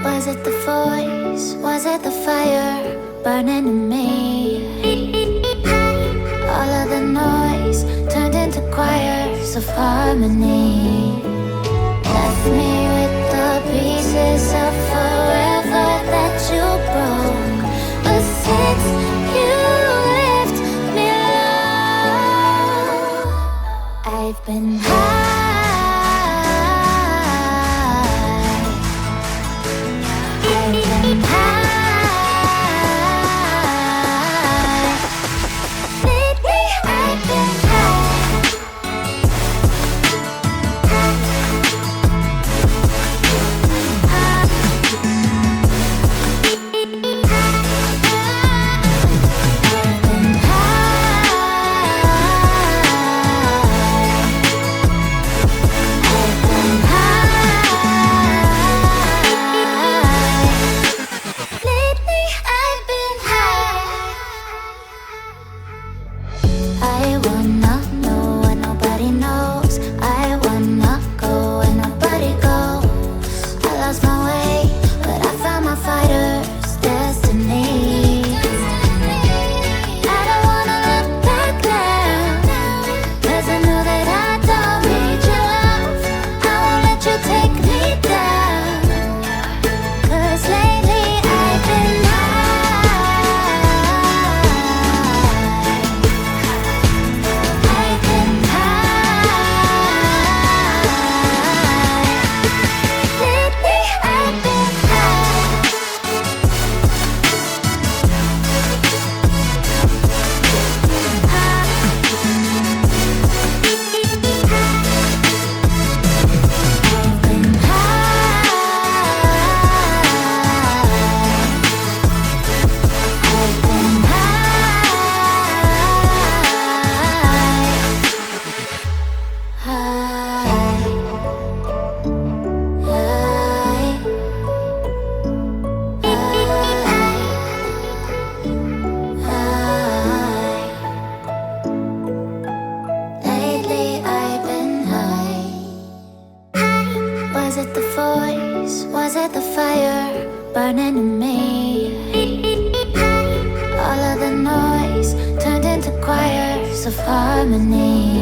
Was it the voice? Was it the fire burning in me? All of the noise turned into choirs of harmony. Left me with the pieces of forever that you broke. But since you left me alone, I've been high. Was it the fire burning in me? All of the noise turned into choirs of harmony.